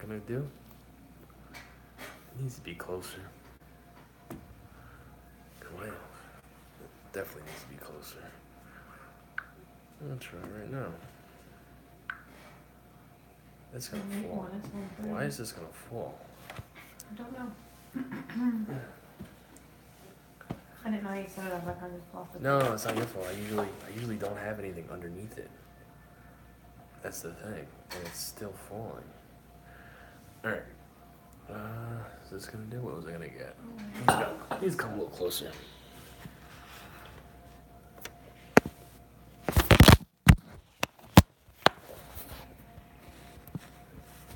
gonna do. It needs to be closer. Well, it definitely needs to be closer. I'm gonna try right now. That's gonna fall. Why is this gonna fall? I don't know. I didn't know you set it up like I just lost it. No, it's not your fault. I usually don't have anything underneath it. That's the thing, and it's still falling. All right. Is this gonna do? What was I gonna get? He's come a little closer.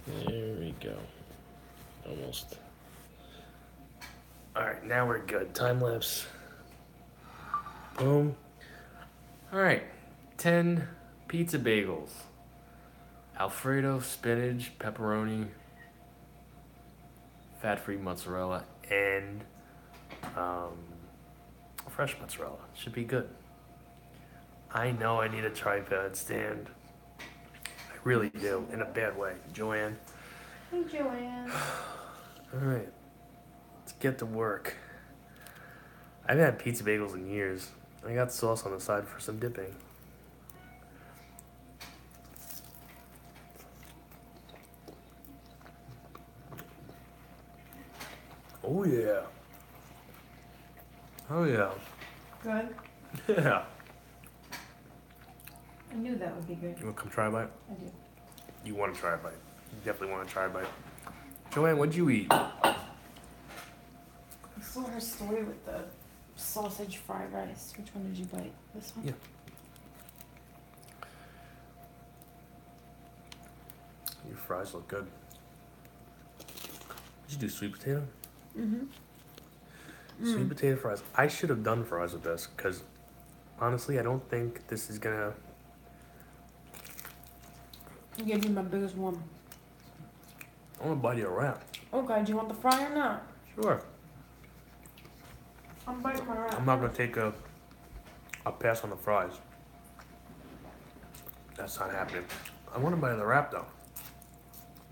There we go. Almost. All right, now we're good. Time lapse. Boom. All right, 10 pizza bagels. Alfredo, spinach, pepperoni, fat-free mozzarella, and fresh mozzarella. Should be good. I know I need a tripod stand. I really do, in a bad way. Joanne. Hey, Joanne. All right, let's get to work. I haven't had pizza bagels in years. I got sauce on the side for some dipping. Oh yeah. Oh yeah. Good. Yeah. I knew that would be good. You want to come try a bite? I do. You want to try a bite. You definitely want to try a bite. Joanne, what'd you eat? I saw her story with the sausage fried rice. Which one did you bite? This one? Yeah. Your fries look good. Did you do sweet potato? Mm-hmm. Sweet potato fries. I should have done fries with this because honestly, I don't think this is gonna. I gave you my biggest one. I want to buy you a wrap. Okay, do you want the fry or not? Sure. I'm biting my wrap. I'm not gonna take a pass on the fries. That's not happening. I want to buy the wrap though.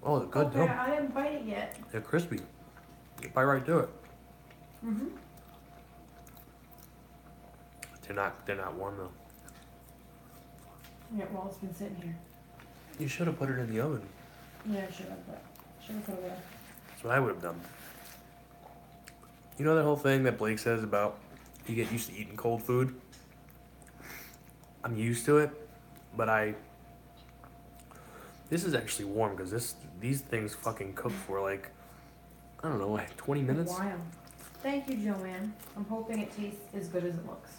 Oh, they're good Okay, though. I didn't bite it yet. They're crispy. You bite right through it. Mm-hmm. They're not warm though. Yeah, well, it's been sitting here. You should have put it in the oven. Yeah, I should have, but should have put it there. That's what I would have done. You know that whole thing that Blake says about you get used to eating cold food? I'm used to it, but this is actually warm because these things fucking cook for like, I don't know, like 20 minutes? Wow. Thank you, Joanne. I'm hoping it tastes as good as it looks.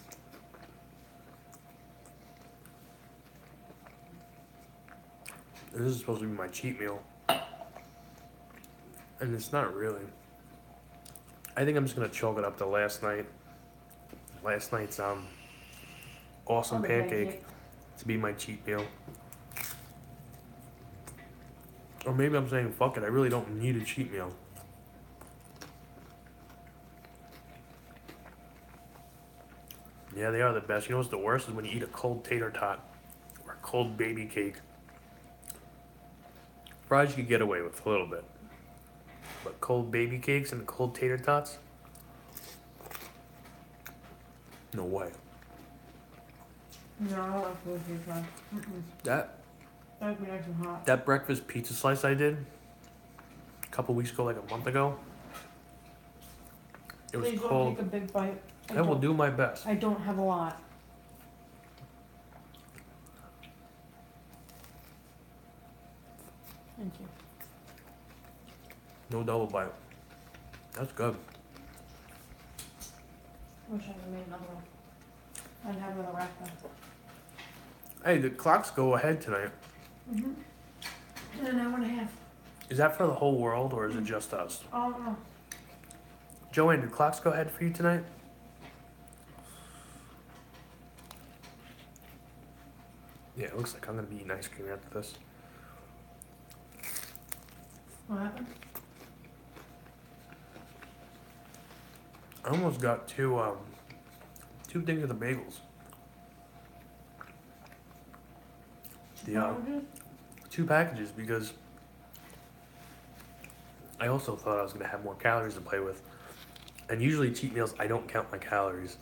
This is supposed to be my cheat meal. And it's not really. I think I'm just gonna chalk it up to last night's awesome Oh, the pancake to be my cheat meal. Or maybe I'm saying fuck it, I really don't need a cheat meal. Yeah, they are the best. You know what's the worst is when you eat a cold tater tot or a cold baby cake. Fries you could get away with a little bit. But cold baby cakes and cold tater tots? No way. No, I don't like those here, fries. That That'd be nice and hot. that breakfast pizza slice I did a couple weeks ago, like a month ago. It was Please cold. don't take a big bite. I will do my best. I don't have a lot. Thank you. No double bite. That's good. Wish I had made another one. I'd have another wrap then. Hey, the clocks go ahead tonight. In an hour and a half. Is that for the whole world or is it just us? Oh, no. Joanne, do clocks go ahead for you tonight? Yeah, it looks like I'm gonna be eating ice cream after this. What happened? I almost got two things of the bagels. The What was it? 2 packages because I also thought I was gonna have more calories to play with. And usually cheat meals, I don't count my calories,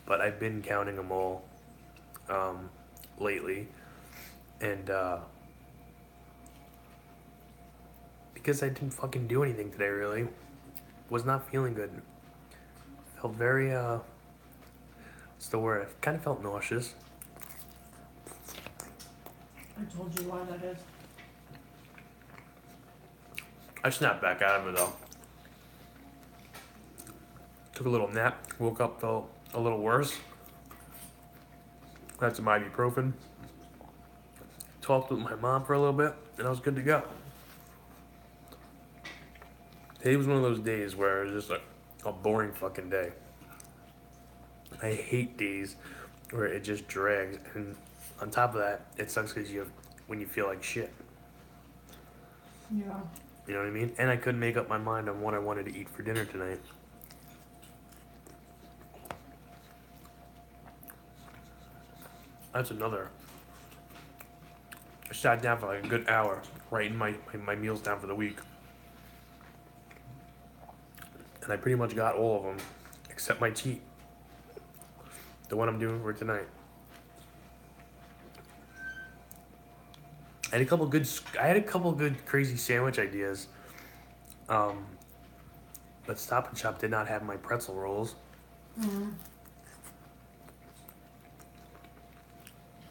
but I've been counting them all lately, and because I didn't fucking do anything today, really, was not feeling good. Felt very what's the word? I kind of felt nauseous. I told you why that is. I snapped back out of it though. Took a little nap, woke up, felt a little worse. Had some ibuprofen. Talked with my mom for a little bit, and I was good to go. Today was one of those days where it was just a boring fucking day. I hate days where it just drags, and on top of that, it sucks because when you feel like shit. Yeah. You know what I mean? And I couldn't make up my mind on what I wanted to eat for dinner tonight. That's another. I sat down for like a good hour, writing my meals down for the week. And I pretty much got all of them, except my cheat. The one I'm doing for tonight. I had a couple good crazy sandwich ideas. But Stop and Shop did not have my pretzel rolls. Mm-hmm.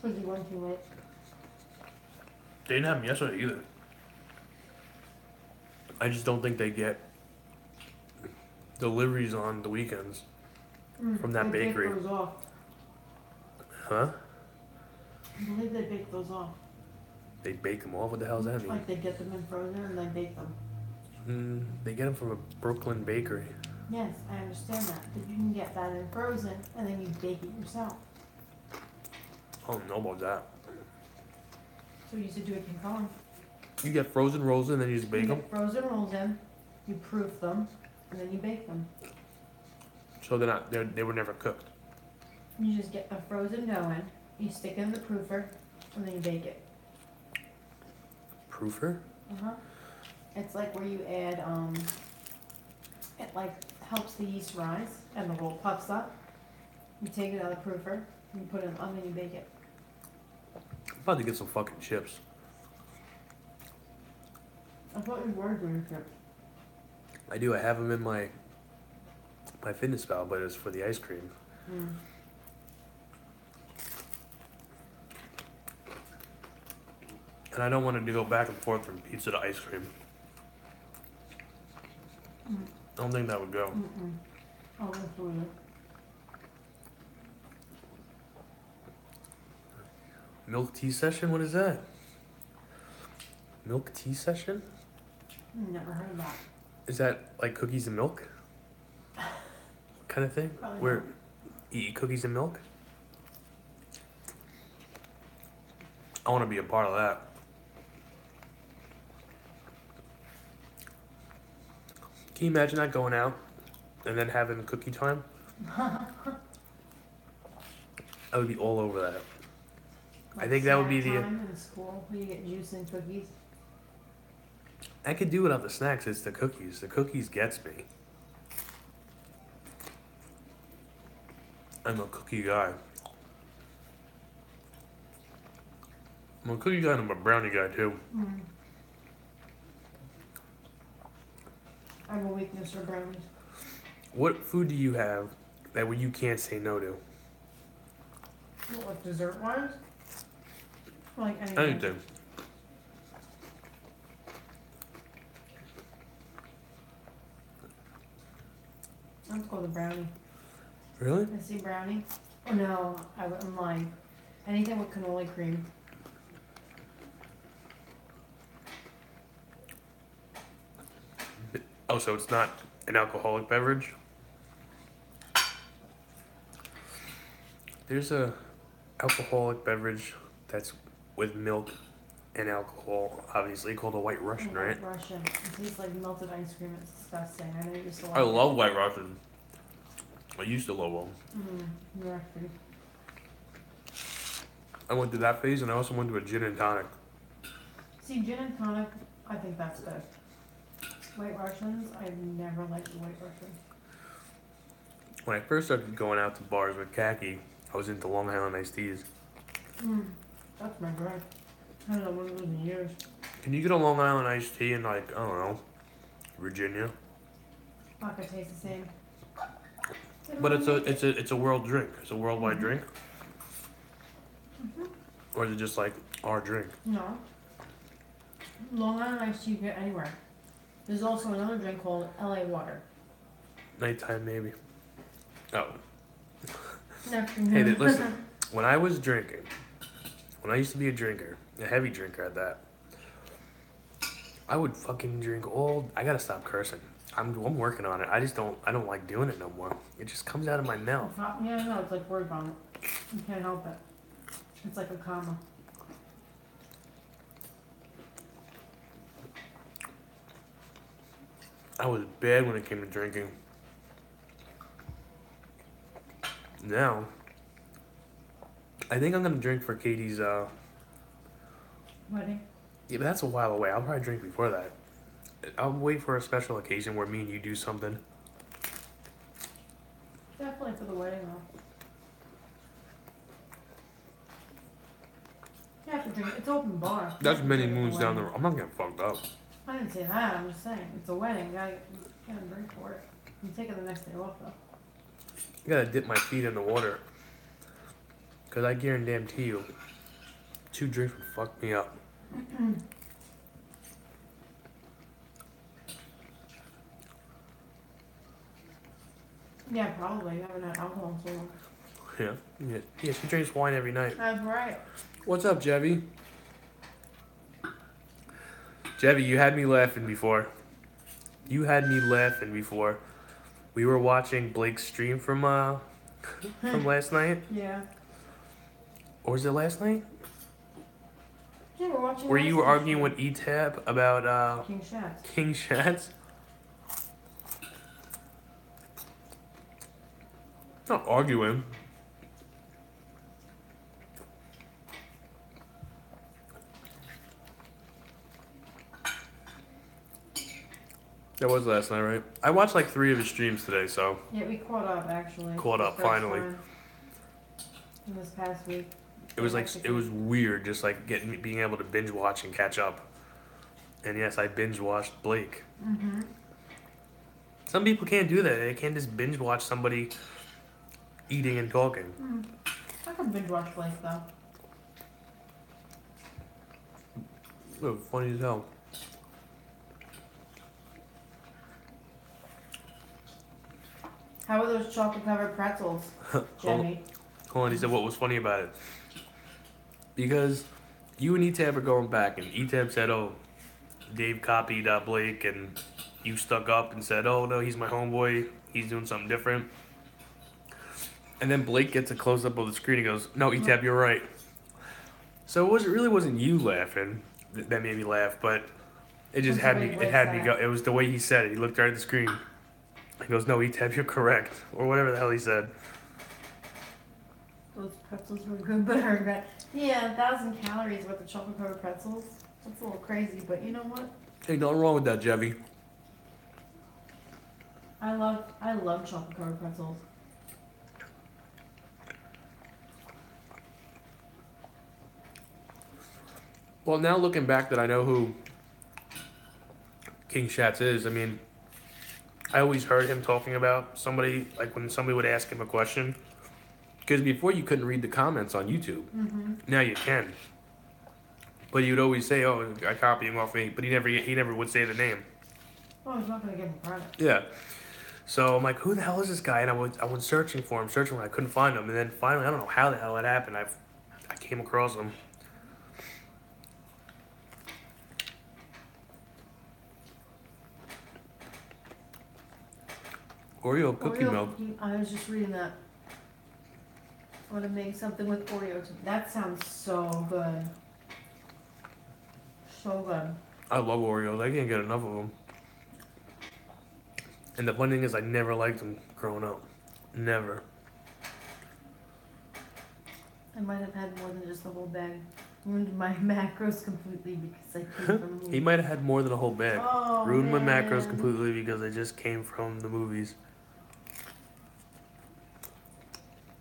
Because you went too late. They didn't have them yesterday either. I just don't think they get deliveries on the weekends from that they bakery. Bake those off. Huh? I believe they bake those off. They bake them off? What the hell does that mean? Like they get them in frozen and they bake them. They get them from a Brooklyn bakery. Yes, I understand that. But you can get that in frozen and then you bake it yourself. I don't know about that. So we used to do it in Colin. You get frozen rolls and then you just bake them? Get frozen rolls in, you proof them, and then you bake them. So they were never cooked. You just get a frozen dough in, you stick it in the proofer, and then you bake it. Proofer? It's like where you add, it like helps the yeast rise and the roll puffs up. You take it out of the proofer, you put it in the oven, and you bake it. I'm about to get some fucking chips. I thought you were doing chips. I do. I have them in my fitness pal, but it's for the ice cream. And I don't want to go back and forth from pizza to ice cream. I don't think that would go. Oh, that's weird. Milk tea session? What is that? Milk tea session? Never heard of that. Is that like cookies and milk? Kind of thing? Probably Where not. you eat cookies and milk? I want to be a part of that. Can you imagine that going out and then having cookie time? I would be all over that. I think that would be Snack time in school where you get juice and cookies. I could do without the snacks. It's the cookies. The cookies gets me. I'm a cookie guy. I'm a cookie guy and I'm a brownie guy too. I have a weakness for brownies. What food do you have that you can't say no to? What, dessert wise? Like anything. Anything. Let's go with a brownie. Really? I see brownie. Oh no, I'm lying. Anything with cannoli cream. Oh, so it's not an alcoholic beverage? There's a alcoholic beverage that's with milk and alcohol, obviously, called a White Russian, right? White Russian. It tastes like melted ice cream. It's disgusting. I know you used to like I it. love White Russian. I used to love them. Yeah. I went through that phase, and I also went to a gin and tonic. See, gin and tonic, I think that's good. White Russians, I've never liked the White Russians. When I first started going out to bars with Khaki, I was into Long Island iced teas. That's my drink. I haven't had one of those in years. Can you get a Long Island iced tea in, like, I don't know, Virginia? Not gonna taste the same. But it's a world drink. It's a worldwide drink. Or is it just like our drink? No. Long Island iced tea you can get anywhere. There's also another drink called LA water. Nighttime maybe. Oh. Hey, listen. When I was drinking, when I used to be a drinker, a heavy drinker at that, I would fucking drink I gotta stop cursing. I'm working on it. I don't like doing it no more. It just comes out of my mouth. Yeah, no, it's like word vomit. You can't help it. It's like a comma. I was bad when it came to drinking. Now, I think I'm gonna drink for Katie's, Wedding? Yeah, but that's a while away. I'll probably drink before that. I'll wait for a special occasion where me and you do something. Definitely for the wedding though. You have to drink. It's open bar. That's many moons down the road. I'm not getting fucked up. I didn't say that. I'm just saying it's a wedding. You gotta drink for it. You take it the next day off though. I gotta dip my feet in the water. Cause I guarantee you, 2 drinks would fuck me up. Yeah, probably. You haven't had alcohol in so long. Yeah, she drinks wine every night. That's right. What's up, Jevy? Jevy, you had me laughing before. We were watching Blake's stream from last night. Yeah. Or was it last night? Yeah, we're watching. Where you were arguing with E-Tab about King Shat. King Shat's? Not arguing. That was last night, right? I watched like 3 of his streams today, so. Yeah, we caught up actually. Caught up finally. In this past week. It was weird, just like being able to binge watch and catch up. And yes, I binge watched Blake. Mm-hmm. Some people can't do that. They can't just binge watch somebody eating and talking. I can binge watch Blake though. Oh, funny as hell. How are those chocolate covered pretzels, Jimmy? Hold on, he said what was funny about it. Because you and E-Tab are going back, and E-Tab said, oh, Dave copied Blake, and you stuck up and said, oh, no, he's my homeboy. He's doing something different. And then Blake gets a close-up of the screen and goes, no, E-Tab, you're right. So it really wasn't you laughing that made me laugh, but it just had me go. It was the way he said it. He looked right at the screen. He goes, no, E-Tab, you're correct. Or whatever the hell he said. Those pretzels were good, but I regret. Yeah, 1,000 calories worth of chocolate covered pretzels. That's a little crazy, but you know what? Hey, nothing wrong with that, Jevy. I love chocolate covered pretzels. Well, now looking back that I know who King Shatz is, I mean, I always heard him talking about somebody, like when somebody would ask him a question. Because before you couldn't read the comments on YouTube. Mm-hmm. Now you can. But you'd always say, oh, I copy him off me. But he never would say the name. Well, he's not going to give him credit. Yeah. So I'm like, who the hell is this guy? And I went searching for him, I couldn't find him. And then finally, I don't know how the hell it happened. I came across him. Oreo cookie milk. I was just reading that. I want to make something with Oreo. That sounds so good. So good. I love Oreos. I can't get enough of them. And the funny thing is, I never liked them growing up. Never. I might have had more than just the whole bag. Ruined my macros completely because I came from He might have had more than a whole bag. Oh, Ruined my macros man. completely because they just came from the movies.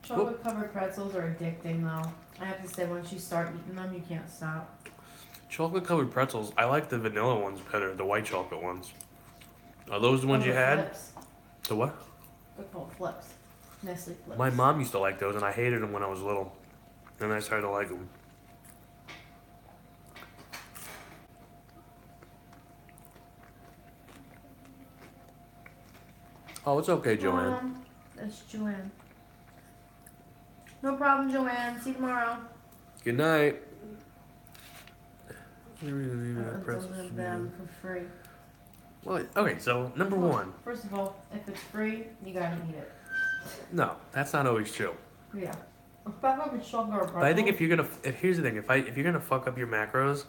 Chocolate covered pretzels are addicting though. I have to say, once you start eating them, you can't stop. Chocolate covered pretzels. I like the vanilla ones better, the white chocolate ones. Are those the ones Oh, you the had? flips. The what? They're called flips. Nestle flips. My mom used to like those, and I hated them when I was little. Then I started to like them. Oh, it's okay, Joanne. That's Joanne. No problem, Joanne. See you tomorrow. Good night. Deliver them for free. Well, okay, so number one. First of all, if it's free, you gotta eat it. No, that's not always true. Yeah. Back up with sugar or But I think if here's the thing, if you're gonna fuck up your macros,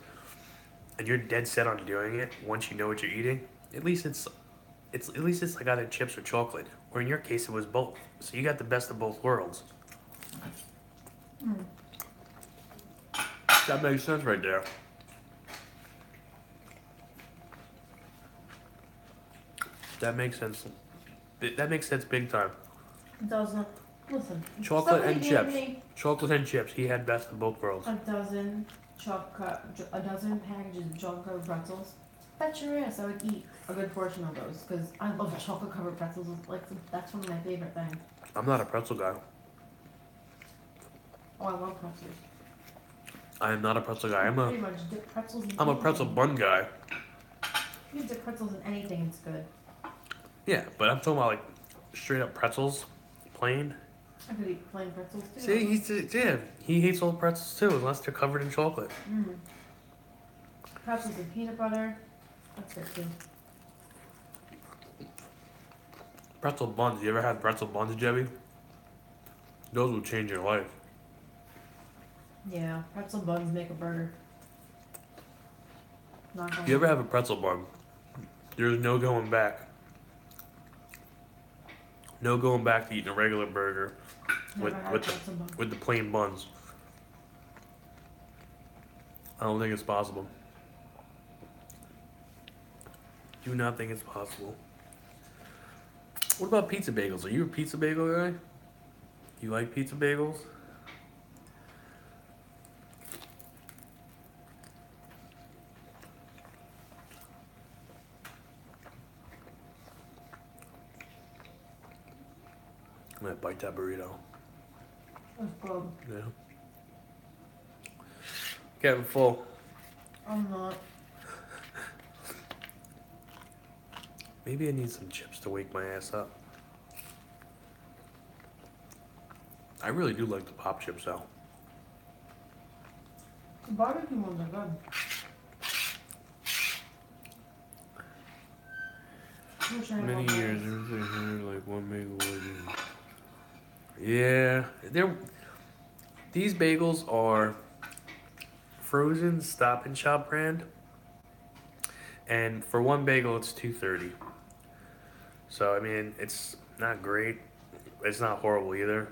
and you're dead set on doing it, once you know what you're eating, at least it's like either chips or chocolate. Or in your case, it was both. So you got the best of both worlds. Mm. That makes sense right there. That makes sense. That makes sense big time. It doesn't. Listen. Chocolate somebody and gave chips. me Chocolate and chips. He had best of both worlds. a dozen packages of chocolate covered pretzels. Bet your ass I would eat a good portion of those because I love chocolate covered pretzels. That's one of my favorite things. I'm not a pretzel guy. Oh, I love pretzels. I am not a pretzel guy. Pretty much dip pretzels in I'm a anything. pretzel bun guy. You can dip pretzels in anything, it's good. Yeah, but I'm talking about like straight up pretzels, plain. I could eat plain pretzels too. See, he hates all pretzels too, unless they're covered in chocolate. Mm. Pretzels and peanut butter. That's good too. Pretzel buns. You ever had pretzel buns, Jebby? Those will change your life. Yeah, pretzel buns make a burger. Not gonna If you ever lie. have a pretzel bun, there's no going back. No going back to eating a regular burger Never had pretzel buns. with the plain buns. I don't think it's possible. Do not think it's possible. What about pizza bagels? Are you a pizza bagel guy? You like pizza bagels? I'm gonna bite that burrito. That's good. Yeah. Getting full. I'm not. Maybe I need some chips to wake my ass up. I really do like the pop chips though. The barbecue ones are good. Many years, everything heard like one bagel was. Yeah, these bagels are frozen Stop and Shop brand, and for one bagel it's $2.30. So I mean, it's not great. It's not horrible either.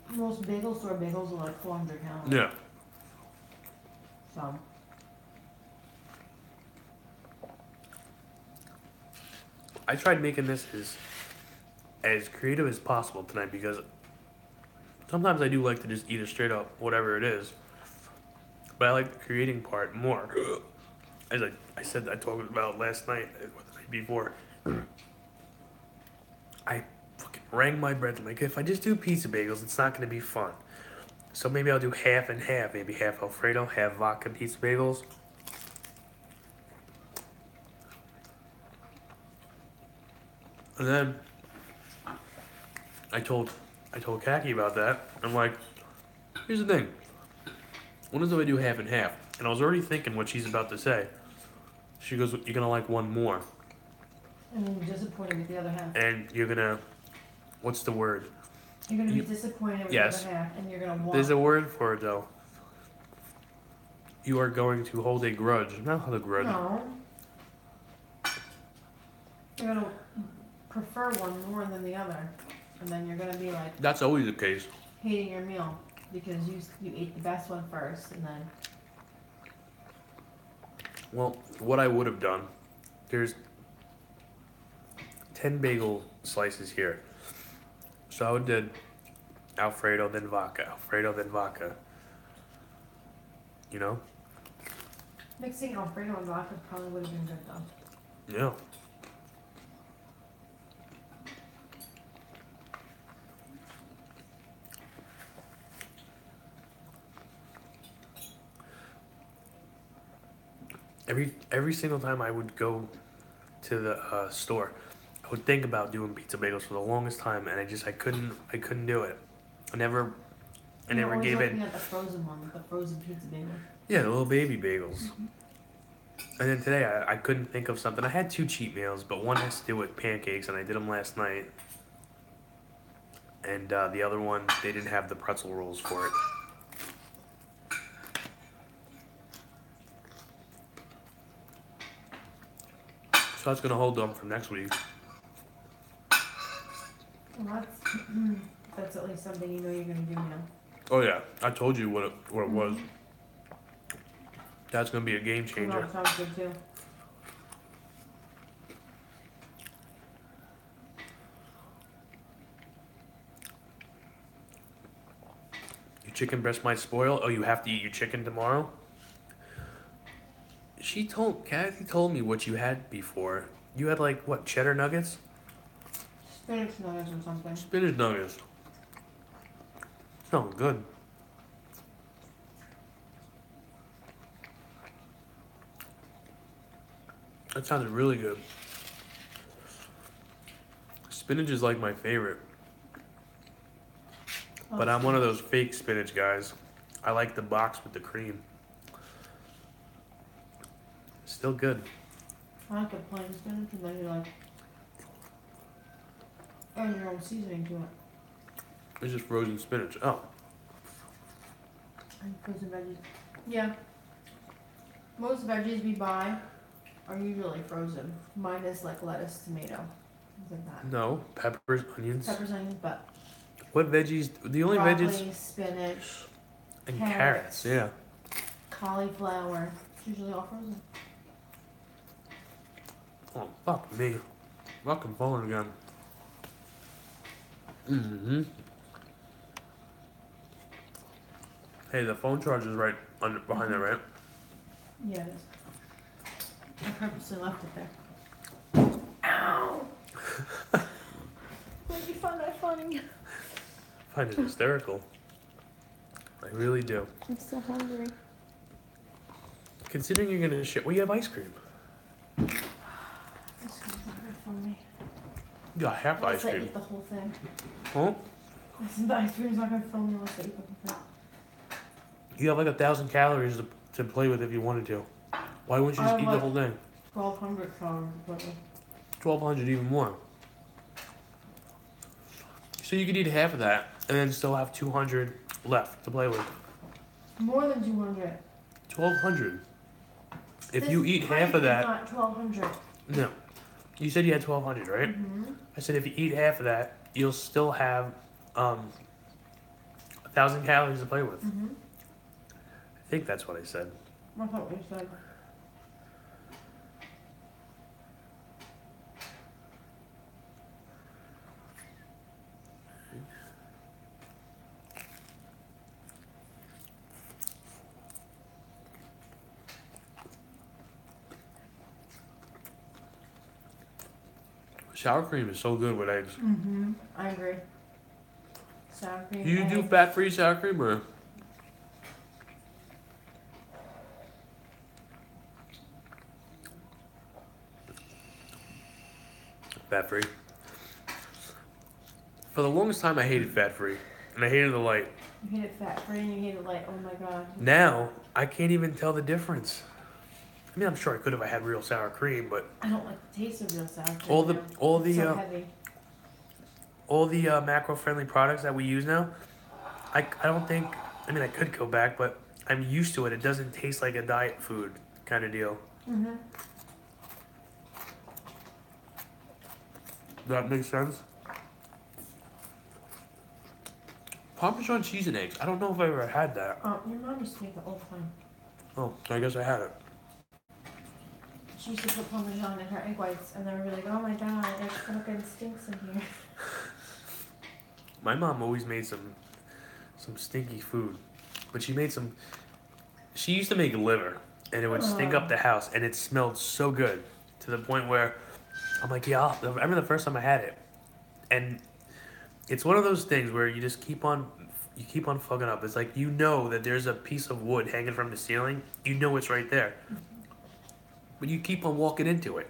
Most bagel store bagels are like 400 calories. Yeah. So. I tried making this as creative as possible tonight because sometimes I do like to just eat it straight up, whatever it is. But I like the creating part more. As I said, I talked about last night, or the night before. I fucking rang my bread. I'm like, if I just do pizza bagels, it's not going to be fun. So maybe I'll do half and half. Maybe half Alfredo, half vodka pizza bagels. And then I told Kaki about that. I'm like, here's the thing. What if I do half and half? And I was already thinking what she's about to say. She goes, you're gonna like one more. And then you're disappointed with the other half. And you're gonna, what's the word? You're gonna be disappointed with Yes. the other half, and you're gonna want. There's a word for it though. You are going to hold a grudge. Not hold a grudge. No. You're gonna prefer one more than the other, and then you're gonna be like That's always the case. hating your meal. because you ate the best one first, and then Well, what I would have done, there's 10 bagel slices here. So I would did Alfredo, then vodka, Alfredo, then vodka. You know? mixing Alfredo and vodka probably would have been good though. Yeah. Every single time I would go to the store, I would think about doing pizza bagels for the longest time, and I couldn't do it. I never You're always gave looking in. at the frozen one, the frozen pizza bagel. Yeah, the little baby bagels. And then today I couldn't think of something. I had two cheat meals, but one has to do with pancakes, and I did them last night. And the other one, they didn't have the pretzel rolls for it. So that's gonna hold them for next week. Well, that's at least something you know you're gonna do now. Oh yeah, I told you what it was. That's gonna be a game Oh, changer. that sounds good too. Your chicken breast might spoil. Oh, you have to eat your chicken tomorrow? Kathy told me what you had before. You had like, what, cheddar nuggets? Spinach nuggets or something. Spinach nuggets. Sounds good. That sounded really good. Spinach is like my favorite. But I'm one of those fake spinach guys. I like the box with the cream. Still good. I like the plain spinach, and then you like add your own seasoning to it. It's just frozen spinach. Oh, And frozen veggies. Yeah. Most veggies we buy are usually frozen. Minus like lettuce, tomato, things like that. no. Peppers, onions. Peppers, onions, but What veggies? The only broccoli, veggies. spinach, And carrots. carrots, yeah. cauliflower. It's usually all frozen. Oh, fuck me. Fucking phone again. Mm-hmm. Hey, the phone charger's right behind there, right? Yeah, it is. I purposely left it there. Ow! Why'd you find that funny? I find it hysterical. I really do. I'm so hungry. Considering you're gonna shit, well, you have ice cream. This one's not good for me. You got half ice Unless I cream. eat the whole thing. Huh? The ice cream's not gonna fill me unless I eat the whole thing. You have like 1,000 calories to play with if you wanted to. Why wouldn't you just I eat the like- whole thing? 1,200 calories completely. 1,200 even more. So you could eat half of that and then still have 200 left to play with. More than 200. 1,200. If This you eat half of plate is that, not 1,200. no. You said you had 1,200, right? Mm-hmm. I said if you eat half of that, you'll still have 1,000 calories to play with. Mm-hmm. I think that's what I said. I thought we said. Sour cream is so good with eggs. Mm-hmm. I agree. Sour cream. Do you do egg. fat-free sour cream or? Fat-free. For the longest time, I hated fat-free, and I hated the light. You hate it fat free and you hate it light. Oh my god. Now, I can't even tell the difference. I mean, I'm sure I could if I had real sour cream, but I don't like the taste of real sour cream. all the now. all It's the so heavy. macro-friendly products that we use now, I don't think. I mean, I could go back, but I'm used to it. It doesn't taste like a diet food kind of deal. Mm-hmm. That makes sense. Parmesan cheese and eggs. I don't know if I ever had that. Your mom used to make it all the time. Oh, I guess I had it. She used to put Parmesan in her egg whites, and they were like, oh my god, it fucking stinks in here. My mom always made some stinky food, but she made some. She used to make liver, and it would stink up the house, and it smelled so good to the point where I'm like, yeah. I remember the first time I had it, and it's one of those things where you just keep on fucking up. It's like you know that there's a piece of wood hanging from the ceiling. You know it's right there, but you keep on walking into it.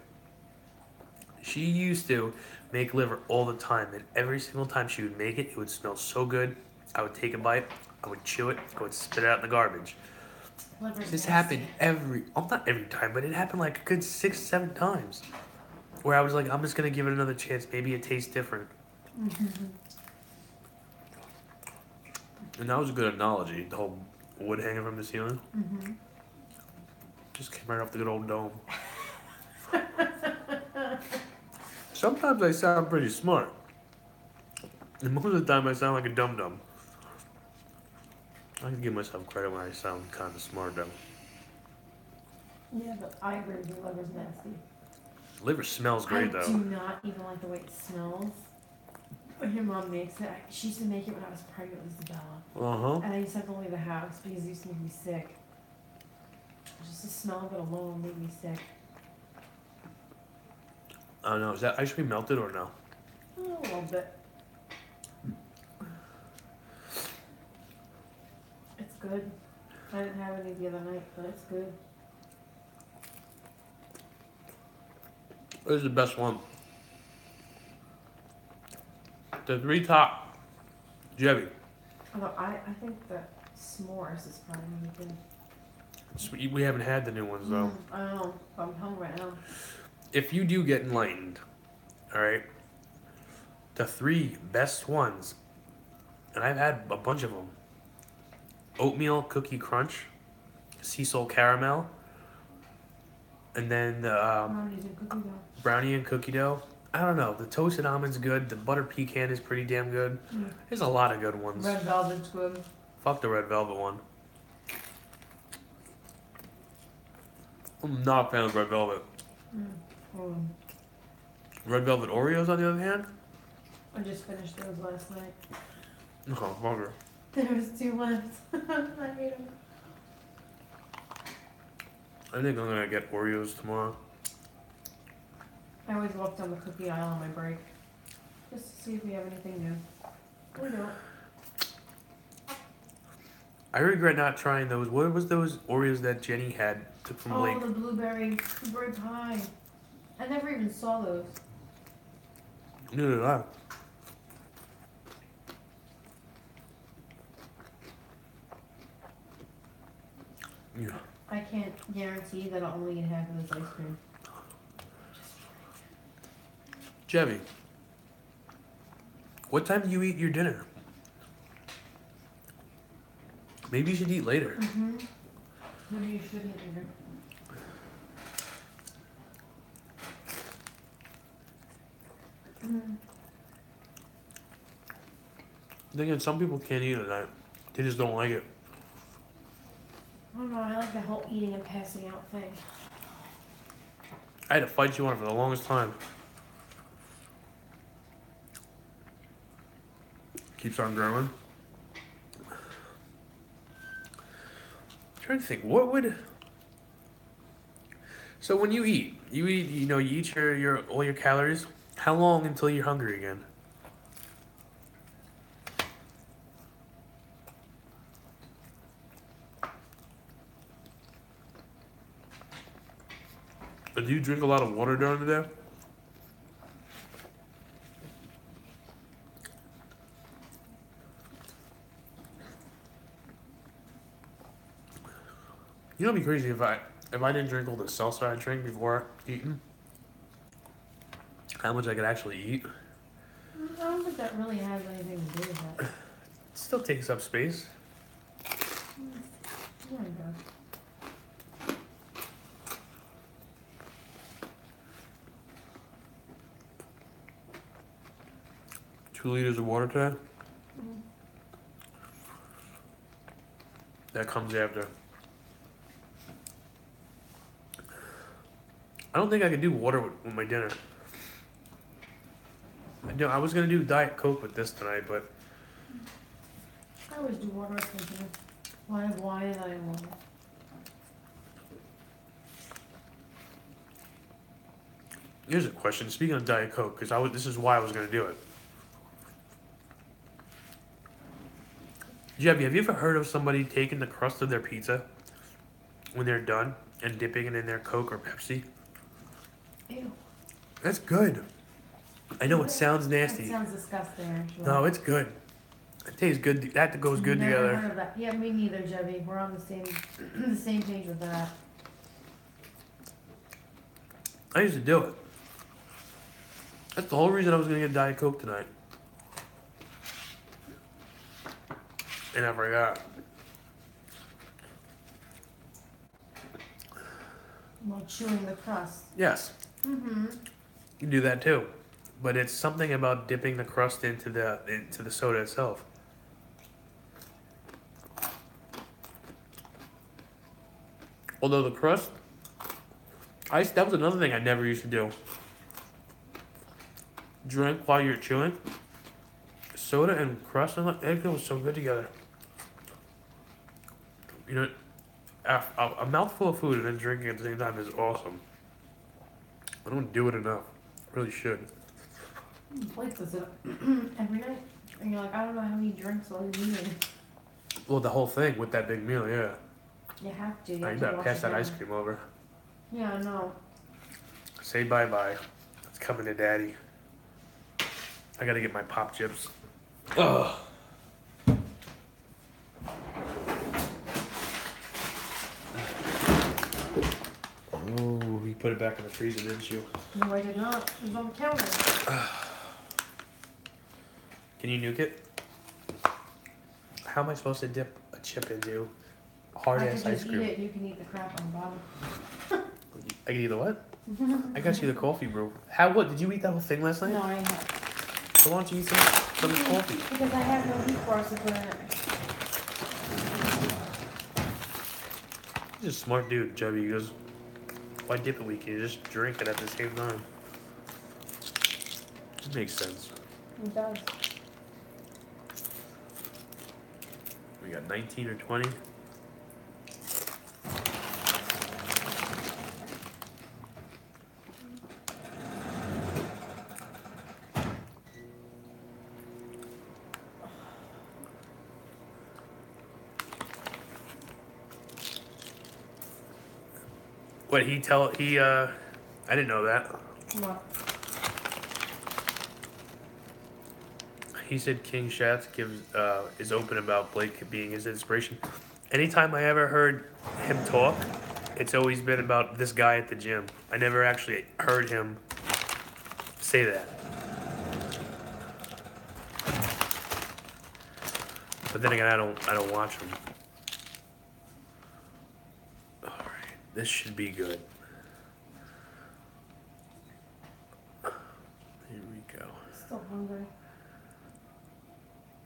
She used to make liver all the time, and every single time she would make it, it would smell so good. I would take a bite, I would chew it, I would spit it out in the garbage. Liver's This nasty. happened not every time, but it happened like a good 6, 7 times. Where I was like, I'm just gonna give it another chance. Maybe it tastes different. And that was a good analogy. The whole wood hanging from the ceiling. Just came right off the good old dome. Sometimes I sound pretty smart. And most of the time I sound like a dum-dum. I can give myself credit when I sound kind of smart, though. Yeah, but I agree with you, liver's nasty. Liver smells great, I though. do not even like the way it smells. When your mom makes it, she used to make it when I was pregnant with Isabella. Uh-huh. And I used to have to leave the house because it used to make me sick. Just the smell of it alone made me sick. I don't know. Is that ice cream melted or no? Oh, a little bit. It's good. I didn't have any the other night, but it's good. This is the best one. The 3 top. Jebby. Although I think that s'mores is probably really good. We haven't had the new ones, though. I don't know. I'm hungry right now. If you do get enlightened, alright, the 3 best ones, and I've had a bunch of them: oatmeal cookie crunch, sea salt caramel, and then the Brownies and cookie dough. brownie and cookie dough. I don't know. The toasted almond's good. The butter pecan is pretty damn good. There's a lot of good ones. Red velvet's good. Fuck the red velvet one. I'm not a fan of red velvet. Red velvet Oreos, on the other hand? I just finished those last night. Oh, bugger. There was 2 left. I made them. I think I'm gonna get Oreos tomorrow. I always walk down the cookie aisle on my break, just to see if we have anything new. We don't. I regret not trying those. What was those Oreos that Jenny had took from Blake? The blueberry pie. I never even saw those. Neither did I. Yeah. I can't guarantee that I'll only eat half of this ice cream. Jebby, what time do you eat your dinner? Maybe you should eat later. Maybe you should eat later. Again, some people can't eat at night. They just don't like it. I don't know, I like the whole eating and passing out thing. I had to fight you on it for the longest time. Keeps on growing. I'm trying to think, what would... So when you eat, you eat your all your calories. How long until you're hungry again? Do you drink a lot of water during the day? You know, it'd be crazy if I didn't drink all the salsa I drink before eating. How much I could actually eat. I don't think that really has anything to do with that. It still takes up space. Yeah, it does. 2 liters of water today. that comes after. I don't think I can do water with my dinner. I was gonna do Diet Coke with this tonight, but I always do water with my dinner. Well, I have wine and I have water. here's a question. Speaking of Diet Coke, because this is why I was gonna do it. Jebby, have you ever heard of somebody taking the crust of their pizza when they're done and dipping it in their Coke or Pepsi? Ew. That's good. I know it sounds nasty. It sounds disgusting, actually. No, it's good. It tastes good. That goes good Never together. heard of that. Yeah, me neither, Jebby. We're on the same the same page with that. I used to do it. That's the whole reason I was gonna get Diet Coke tonight. And I forgot. While chewing the crust. Yes, Mm-hmm. you can do that too. But it's something about dipping the crust into the soda itself. Although the crust, that was another thing I never used to do. Drink while you're chewing. Soda and crust, it goes so good together. You know, a mouthful of food and then drinking at the same time is awesome. I don't do it enough. I really should. Blake does it every night. And you're like, I don't know how he drinks while he's eating. Well, the whole thing with that big meal, yeah. You have to. You I have gotta wash pass it that down. ice cream over. Yeah, I know. Say bye-bye. It's coming to daddy. I gotta get my pop chips. Ugh. Oh, you put it back in the freezer, didn't you? No, I did not. It was on the counter. Can you nuke it? How am I supposed to dip a chip into hard-ass I ice can just cream? eat it. You can eat the crap on the bottom. I can eat the what? I got you the coffee brew. What? Did you eat that whole thing last night? No, I have. So why don't you eat some of the coffee? Because I have no heat force to put in it. He's a smart dude, Chubby. He goes, why dip it? We can just drink it at the same time. It makes sense. It does. We got 19 or 20. What I didn't know that. What? He said King Shatz is open about Blake being his inspiration. Anytime I ever heard him talk, it's always been about this guy at the gym. I never actually heard him say that. But then again, I don't watch him. All right, this should be good. Here we go. Still hungry.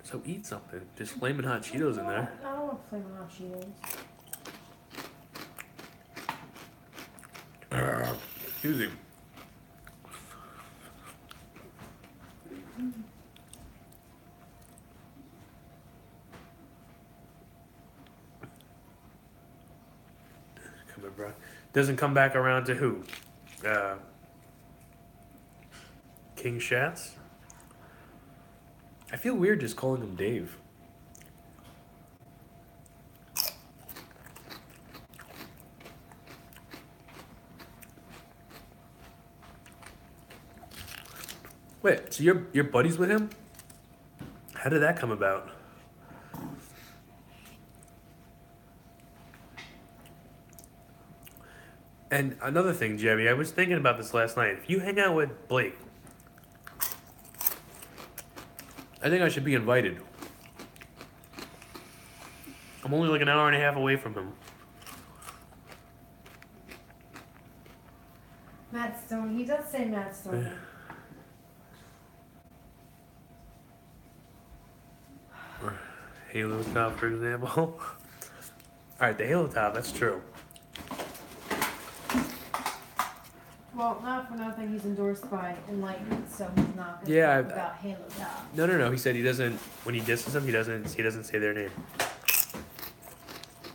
So eat something. There's flaming hot Cheetos in there. I don't want flaming hot Cheetos. Excuse me. Come on, bro. Doesn't come back around to who? King Shatz? I feel weird just calling him Dave. Wait, so you're buddies with him? How did that come about? And another thing, Jebby, I was thinking about this last night. If you hang out with Blake, I think I should be invited. I'm only like an hour and a half away from him. Matt Stone. He does say Matt Stone. Yeah. Or Halo Cop, for example. Alright, the Halo Top, that's true. Well, not for nothing, he's endorsed by Enlightenment, so he's not gonna Yeah, talk about Halo Top. No. He said he doesn't. When he disses them, he doesn't say their name.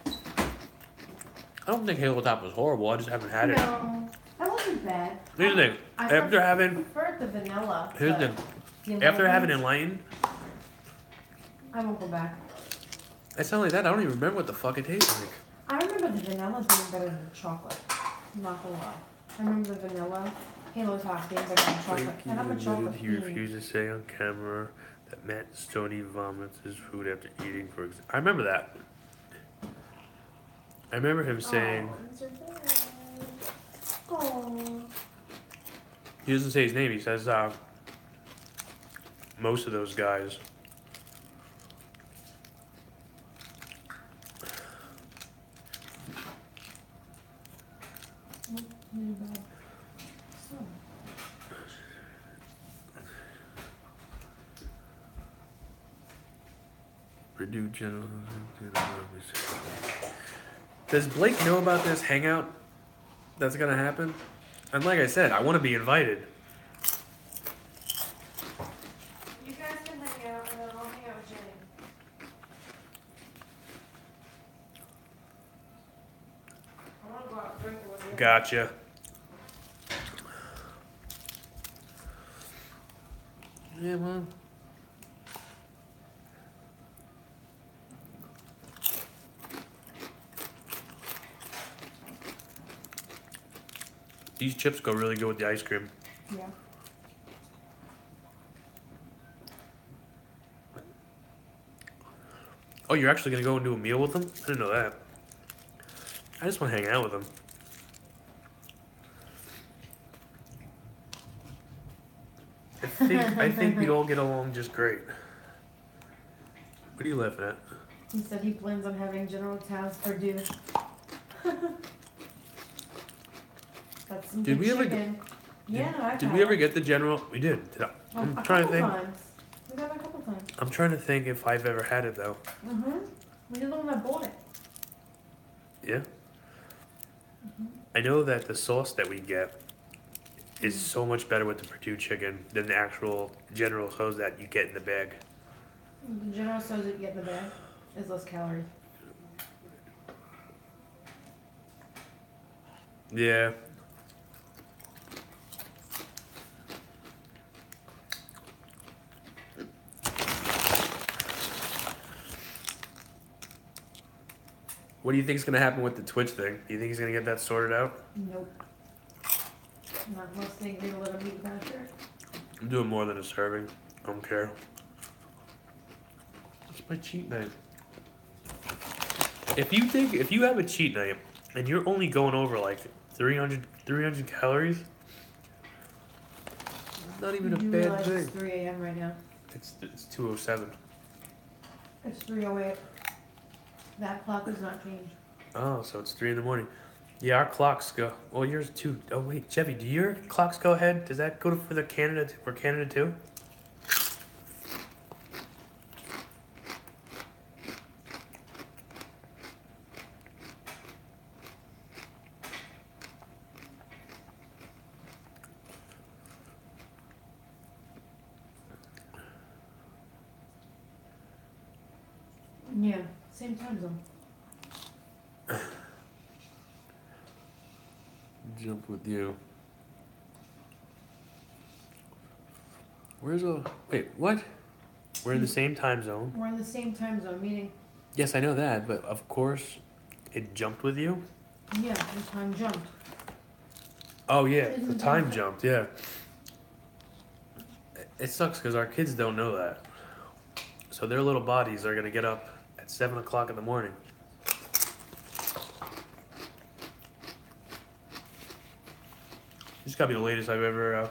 I don't think Halo Top was horrible. I just haven't had it. No, that wasn't bad. Here's the thing. I preferred the vanilla. Here's the thing. After having Enlightened, I won't go back. it's not like that. I don't even remember what the fuck it tastes like. I remember the vanilla being better than the chocolate. I'm not gonna lie. I remember the vanilla Halo Top being better than chocolate. And I'm a chocolate He fiend. refused to say on camera that Matt Stoney vomits his food after eating. I remember that. I remember him saying. Oh. He doesn't say his name. He says most of those guys. Purdue General. Does Blake know about this hangout that's gonna happen? And like I said, I want to be invited. You guys can hang out, and then I'll hang out with Jenny. I want to go out and drink with you. Gotcha. Yeah, well. These chips go really good with the ice cream. Yeah. Oh, you're actually gonna go and do a meal with them? I didn't know that. I just want to hang out with them. I think we all get along just great. What are you laughing at? He said he plans on having General Tso's Purdue. That's some Did good we ever chicken. Did we ever get the General? We did. I'm trying to think. Times. We got it a couple times. I'm trying to think if I've ever had it though. We did the one that bought it. Yeah. I know that the sauce that we get is so much better with the Purdue chicken than the actual General Tso's that you get in the bag. The General Tso's that you get in the bag is less calories. Yeah. What do you think is going to happen with the Twitch thing? Do you think he's going to get that sorted out? Nope. Not unless they agree to let him eat without shirt. I'm doing more than a serving. I don't care. It's my cheat night. If you have a cheat night and you're only going over like 300 calories, it's not even a You bad realize thing. it's 3 a.m. right now. It's 2:07. It's 3:08. That clock has not changed. Oh, so it's 3 in the morning. Yeah, our clocks go. Well, yours too. Oh wait, Chevy, do your clocks go ahead? Does that go for the Canada for Canada too? Yeah, same time zone. Jump with you. Wait, what? We're in the same time zone. We're in the same time zone, meaning, Yes, I know that, but of course, it jumped with you. yeah, the time jumped. Oh yeah, Isn't the it time different? jumped. Yeah. It sucks because our kids don't know that, so their little bodies are gonna get up at 7 o'clock in the morning. This gotta be the latest I've ever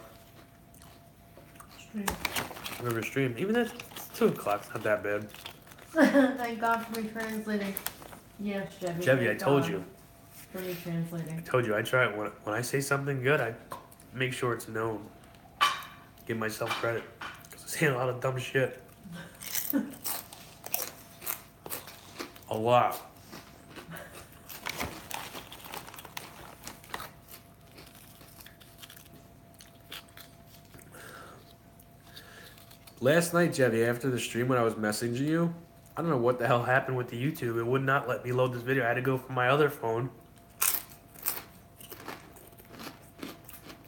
streamed. Even at 2 o'clock, it's not that bad. Thank God for me translating. Yes, Chevy. Chevy, I thank told God you. For me translating. I told you I try it. When I say something good, I make sure it's known. Give myself credit. Because I say a lot of dumb shit. A lot. Last night, Jevy, after the stream when I was messaging you, I don't know what the hell happened with the YouTube. It would not let me load this video. I had to go from my other phone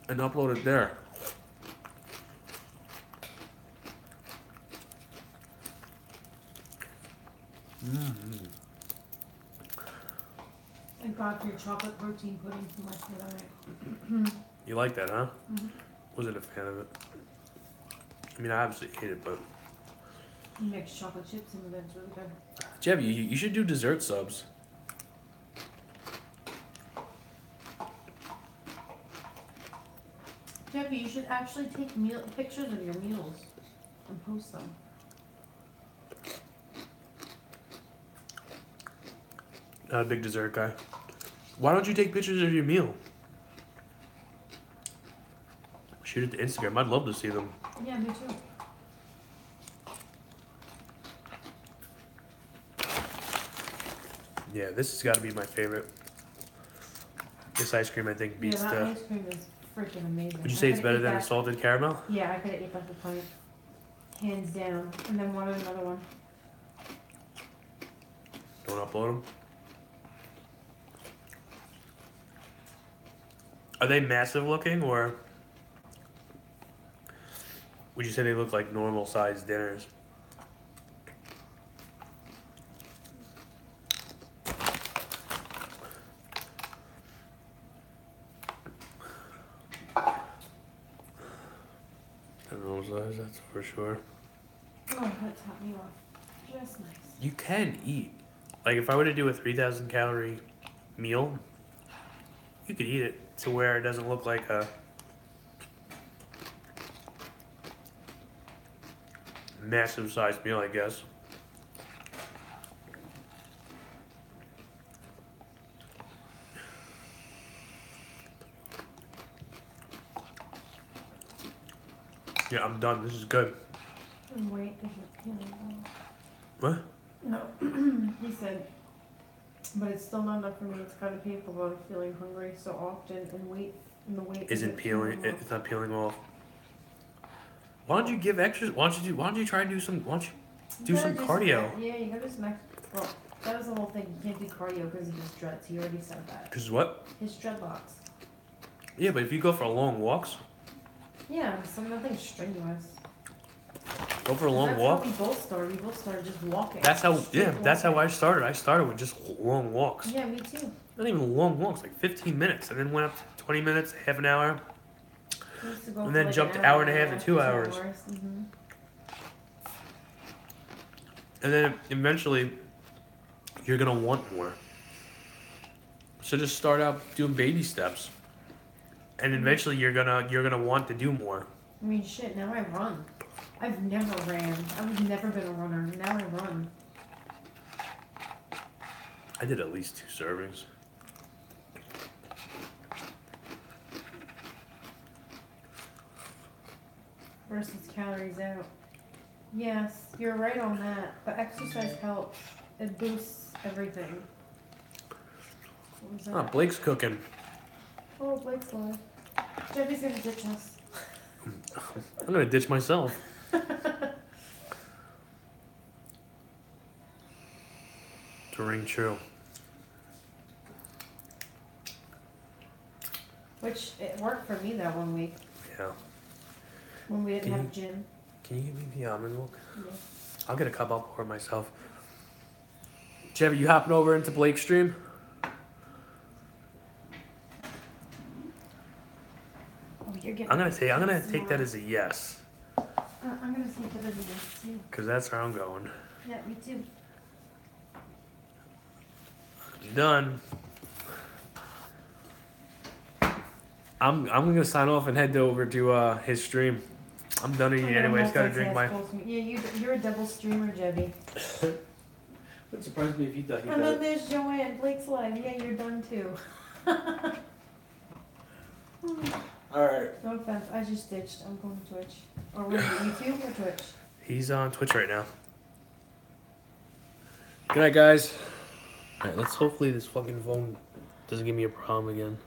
and upload it there. Thank God for your chocolate protein pudding too much the other night. You like that, huh? Mm-hmm. Wasn't a fan of it. I mean, I obviously hate it, but... You mix chocolate chips into that, it's really good. Jevy, you should do dessert subs. Jeffy, you should actually take pictures of your meals and post them. Not a big dessert guy. Why don't you take pictures of your meal? Shoot it to Instagram. I'd love to see them. Yeah, me too. Yeah, this has got to be my favorite. This ice cream, I think, beats yeah, that the... ice cream is freaking amazing. Would you say it's better than a salted caramel? Yeah, I could have ate that for pint. Hands down. And then wanted another one. Don't upload them? Are they massive looking, or would you say they look like normal sized dinners? Normal size, that's for sure. Oh, that topped me off. Just nice. You can eat. Like, if I were to do a 3,000 calorie meal, you could eat it to where it doesn't look like a massive sized meal, I guess. Yeah, I'm done. This is good. And weight isn't feeling What? well. No. He said, but it's still not enough for me. It's kind of painful about feeling hungry so often and the weight Isn't peeling? It's not peeling off. Why don't you give extra? Why don't you try and do some? Why don't you do some cardio? Yeah, you gotta do some well, that was the whole thing. You can't do cardio because of his dreads. He already said that. Because what? His dreadlocks. Yeah, but if you go for long walks. Yeah, so nothing strenuous. Go for a long walk. That's how we both started. We both started just walking. That's how. Yeah, that's how I started. I started with just long walks. Yeah, me too. Not even long walks, like 15 minutes, and then went up to 20 minutes, half an hour, and then jumped an hour and a half to 2 hours. Mm-hmm. And then eventually, you're gonna want more. So just start out doing baby steps, and eventually you're gonna want to do more. I mean, shit. Now I run. I've never ran. I've never been a runner. Now I run. I did at least 2 servings. Versus calories out. Yes, you're right on that. But exercise helps. It boosts everything. What was that? Ah, Blake's cooking. Oh, Blake's alive. Jeffy's gonna ditch us. I'm gonna ditch myself. To ring true. Which, it worked for me that one week. Yeah. When we didn't have gym. Can you give me the almond milk? Yeah. I'll get a cup. I'll pour it myself. Chevy, you hopping over into Blake's stream? Oh, you're getting. I'm gonna take that as a yes. I'm gonna take that as a yes too. Cause that's where I'm going. Yeah, me too. I'm done. I'm gonna sign off and head over to his stream. I'm done eating anyways. Gotta drink my. Yeah, you're a double streamer, Jebby. Wouldn't surprise me if you thought And then there's Joanne, Blake's live. Yeah, you're done too. Alright. No offense, I just ditched. I'm going to Twitch. Or where YouTube or Twitch? He's on Twitch right now. Good night, guys. Alright, let's hopefully this fucking phone doesn't give me a problem again.